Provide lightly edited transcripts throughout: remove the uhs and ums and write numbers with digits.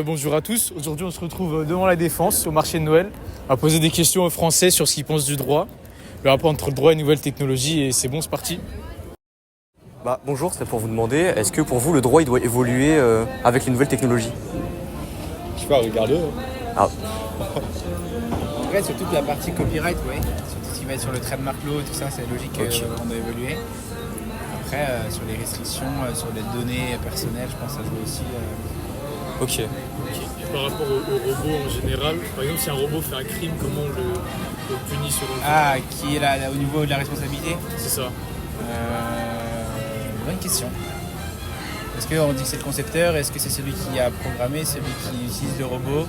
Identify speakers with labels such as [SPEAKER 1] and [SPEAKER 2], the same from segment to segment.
[SPEAKER 1] Bonjour à tous, aujourd'hui on se retrouve devant la Défense au marché de Noël. On va poser des questions aux Français sur ce qu'ils pensent du droit, le rapport entre le droit et les nouvelles technologies, et c'est bon, c'est parti.
[SPEAKER 2] Bonjour, c'est pour vous demander, est-ce que pour vous le droit il doit évoluer avec les nouvelles technologies?
[SPEAKER 1] Je sais pas, regardez.
[SPEAKER 2] Ah,
[SPEAKER 3] En vrai, sur toute la partie copyright, ouais. Sur tout ce qui va être sur le trademark law, tout ça, c'est logique qu'on doit évoluer. Après, sur les restrictions, sur les données personnelles, je pense que ça joue aussi.
[SPEAKER 2] ok.
[SPEAKER 1] Et par rapport au robot en général, par exemple si un robot fait un crime, comment on le punit selon vous?
[SPEAKER 3] Ah, qui est là au niveau de la responsabilité?
[SPEAKER 1] C'est ça.
[SPEAKER 3] Bonne question. Est-ce qu'on dit que c'est le concepteur? Est-ce que c'est celui qui a programmé, celui qui utilise le robot?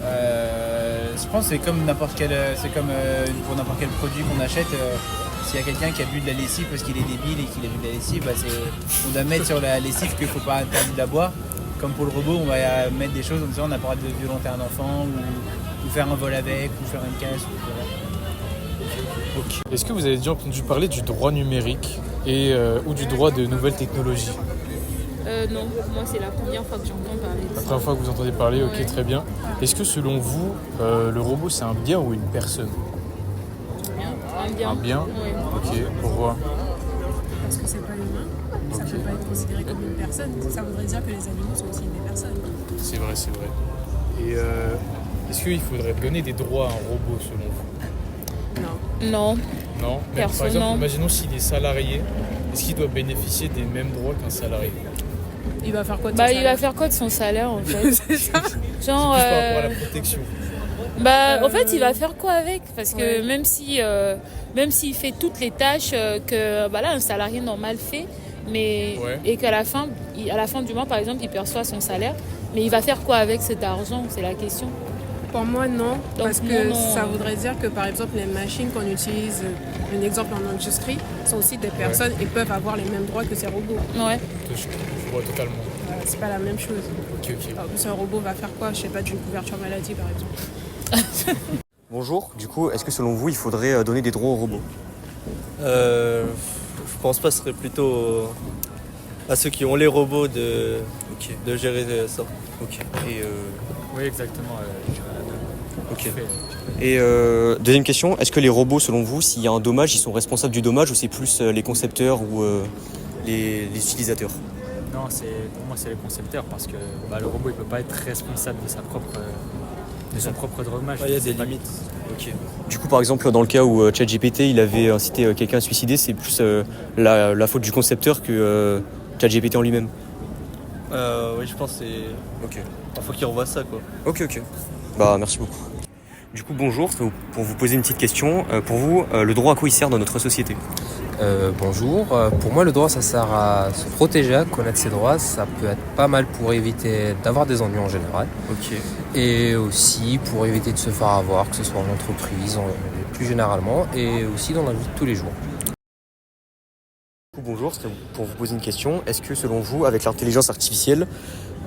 [SPEAKER 3] Je pense que c'est comme pour n'importe quel produit qu'on achète. S'il y a quelqu'un qui a bu de la lessive parce qu'il est débile et qu'il a bu de la lessive, on doit mettre sur la lessive qu'il ne faut pas interdire de la boire. Comme pour le robot, on va mettre des choses en disant on n'a pas le droit de violenter un enfant ou faire un vol avec ou faire une caisse.
[SPEAKER 1] Ok. Est-ce que vous avez déjà entendu parler du droit numérique ou du droit de nouvelles technologies?
[SPEAKER 4] Non, moi c'est la première fois que j'entends parler de
[SPEAKER 1] La
[SPEAKER 4] ça.
[SPEAKER 1] première fois que vous entendez parler, ok,
[SPEAKER 4] Ouais.
[SPEAKER 1] très bien. Est-ce que selon vous, le robot c'est un bien ou une personne?
[SPEAKER 4] Un bien.
[SPEAKER 1] Un bien?
[SPEAKER 4] Ouais.
[SPEAKER 1] Ok, pourquoi?
[SPEAKER 5] Parce que c'est pas humain, ça
[SPEAKER 1] Ok.
[SPEAKER 5] peut pas être considéré comme une personne. Ça voudrait dire que les animaux sont aussi des personnes.
[SPEAKER 1] C'est vrai, c'est vrai. Et est-ce qu'il faudrait donner des droits à un robot selon vous?
[SPEAKER 5] Non.
[SPEAKER 4] Non.
[SPEAKER 1] Non. Même, par
[SPEAKER 4] Personne,
[SPEAKER 1] exemple,
[SPEAKER 4] non.
[SPEAKER 1] imaginons s'il est salarié, est-ce qu'il doit bénéficier des mêmes droits qu'un salarié?
[SPEAKER 5] Il va faire quoi de
[SPEAKER 4] Bah
[SPEAKER 5] son
[SPEAKER 4] il va
[SPEAKER 5] salaire?
[SPEAKER 4] faire quoi de son salaire en fait?
[SPEAKER 5] C'est ça.
[SPEAKER 4] Genre,
[SPEAKER 1] Plus par rapport à la protection.
[SPEAKER 4] en fait il va faire quoi avec? Parce que même s'il fait toutes les tâches que un salarié normal fait, et qu'à la fin du mois par exemple il perçoit son salaire, mais il va faire quoi avec cet argent? C'est la question.
[SPEAKER 5] Pour moi, non.
[SPEAKER 4] Donc,
[SPEAKER 5] Parce que
[SPEAKER 4] non.
[SPEAKER 5] ça voudrait dire que, par exemple, les machines qu'on utilise, un exemple en industrie, sont aussi des personnes et peuvent avoir les mêmes droits que ces robots.
[SPEAKER 4] Ouais.
[SPEAKER 1] Je vois totalement.
[SPEAKER 5] C'est pas la même chose.
[SPEAKER 1] Ok, ok.
[SPEAKER 5] En plus, un robot va faire quoi? Je sais pas, d'une couverture maladie, par exemple.
[SPEAKER 2] Bonjour, du coup, est-ce que selon vous il faudrait donner des droits aux robots?
[SPEAKER 6] Je pense pas, ce serait plutôt à ceux qui ont les robots de gérer ça.
[SPEAKER 2] Ok. Et,
[SPEAKER 1] Oui, exactement.
[SPEAKER 2] ok. Et deuxième question, est-ce que les robots selon vous, s'il y a un dommage, ils sont responsables du dommage ou c'est plus les concepteurs ou les utilisateurs?
[SPEAKER 7] Non, pour moi c'est le concepteur parce que le robot il peut pas être responsable de son propre dommage.
[SPEAKER 6] Il y a des
[SPEAKER 7] C'est pas-
[SPEAKER 6] limites.
[SPEAKER 2] Ok. Du coup, par exemple, dans le cas où ChatGPT il avait incité quelqu'un à se suicider, c'est plus la faute du concepteur que ChatGPT en lui-même.
[SPEAKER 6] Oui, je pense que c'est.
[SPEAKER 2] Ok.
[SPEAKER 6] Il faut qu'ils revoient ça, quoi.
[SPEAKER 2] Ok. Merci beaucoup. Du coup, bonjour, c'est pour vous poser une petite question. Pour vous, le droit à quoi il sert dans notre société?
[SPEAKER 8] Bonjour, pour moi le droit ça sert à se protéger, à connaître ses droits, ça peut être pas mal pour éviter d'avoir des ennuis en général
[SPEAKER 2] Ok.
[SPEAKER 8] et aussi pour éviter de se faire avoir, que ce soit en entreprise, plus généralement et aussi dans la vie de tous les jours.
[SPEAKER 2] Du coup, bonjour, c'est pour vous poser une question. Est-ce que selon vous, avec l'intelligence artificielle,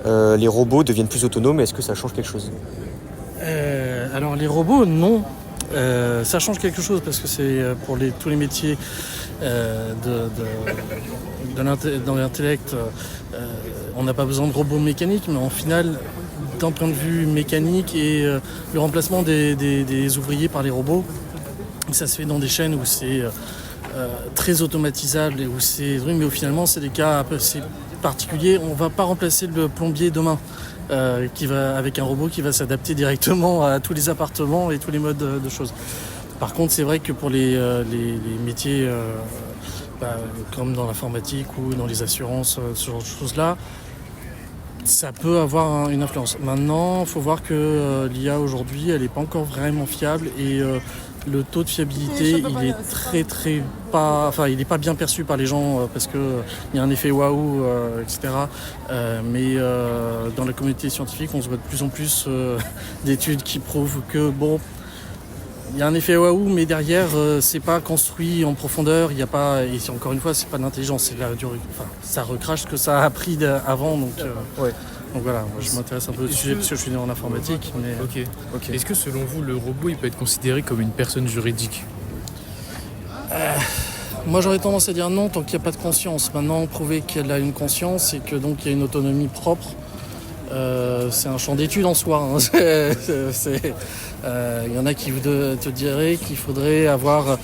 [SPEAKER 2] les robots deviennent plus autonomes et est-ce que ça change quelque chose?
[SPEAKER 9] Alors les robots, non. Ça change quelque chose parce que c'est pour tous les métiers dans l'intellect, on n'a pas besoin de robots mécaniques, mais en final, d'un point de vue mécanique et le remplacement des ouvriers par les robots, ça se fait dans des chaînes où c'est très automatisable et où c'est... Oui, mais finalement, c'est des cas assez particuliers. On ne va pas remplacer le plombier demain. Avec un robot qui va s'adapter directement à tous les appartements et tous les modes de choses. Par contre, c'est vrai que pour les métiers comme dans l'informatique ou dans les assurances, ce genre de choses-là, ça peut avoir une influence. Maintenant, il faut voir que l'IA aujourd'hui, elle n'est pas encore vraiment fiable et le taux de fiabilité, il est il n'est pas bien perçu par les gens parce que il y a un effet waouh, etc. Mais dans la communauté scientifique, on se voit de plus en plus d'études qui prouvent que il y a un effet waouh, mais derrière, c'est pas construit en profondeur. Il y a pas, et encore une fois, c'est pas de l'intelligence, c'est ça recrache ce que ça a appris avant. Donc voilà, moi, je m'intéresse un peu au sujet parce que je suis né en informatique. Mais...
[SPEAKER 1] Ok. Est-ce que selon vous, le robot il peut être considéré comme une personne juridique?
[SPEAKER 9] Moi j'aurais tendance à dire non tant qu'il n'y a pas de conscience. Maintenant, prouver qu'elle a une conscience et que donc il y a une autonomie propre, c'est un champ d'études en soi. Hein. Y en a qui te diraient qu'il faudrait avoir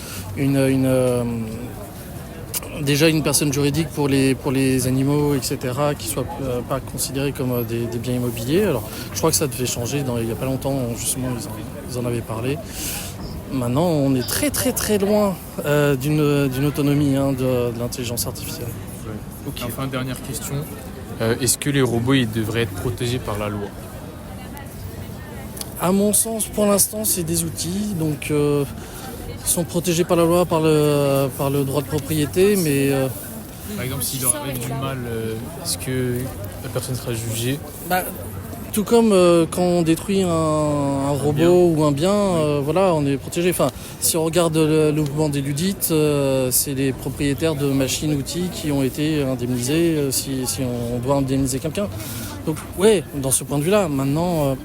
[SPEAKER 9] déjà une personne juridique pour les animaux, etc., qui ne soient pas considérés comme des biens immobiliers. Alors, je crois que ça devait changer il n'y a pas longtemps, justement, ils en avaient parlé. Maintenant, on est très très très loin d'une autonomie de l'intelligence artificielle.
[SPEAKER 1] Ouais. Okay. Enfin, dernière question. Est-ce que les robots ils devraient être protégés par la loi?
[SPEAKER 9] À mon sens, pour l'instant, c'est des outils, donc ils sont protégés par la loi, par le droit de propriété, mais...
[SPEAKER 1] Par exemple, s'il leur arrive du mal, est-ce que la personne sera jugée?
[SPEAKER 9] Tout comme quand on détruit un robot ou un bien, voilà, on est protégé. Enfin, si on regarde le mouvement des Ludites, c'est les propriétaires de machines-outils qui ont été indemnisés si on doit indemniser quelqu'un. Donc, ouais, dans ce point de vue-là, maintenant,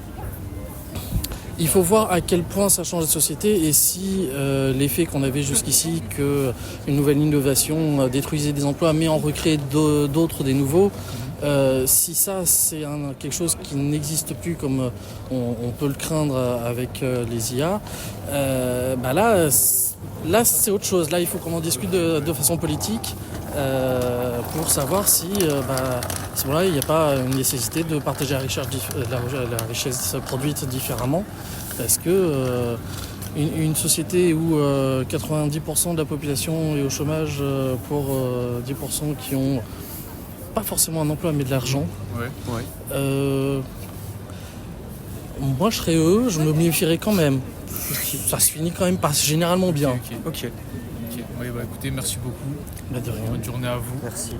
[SPEAKER 9] il faut voir à quel point ça change la société et si l'effet qu'on avait jusqu'ici, qu'une nouvelle innovation détruisait des emplois mais en recréait d'autres, des nouveaux, si ça c'est quelque chose qui n'existe plus comme on peut le craindre avec les IA, là c'est autre chose. Là il faut qu'on en discute de façon politique pour savoir si à ce moment-là il n'y a pas une nécessité de partager la richesse produite différemment, parce que une société où 90% de la population est au chômage pour 10% qui ont pas forcément un emploi mais de l'argent. Moi je serais eux, je me méfierais quand même. Ça se finit quand même pas généralement bien.
[SPEAKER 1] Ok. Ouais, écoutez, merci beaucoup.
[SPEAKER 9] De rien.
[SPEAKER 1] Bonne journée à vous.
[SPEAKER 2] Merci.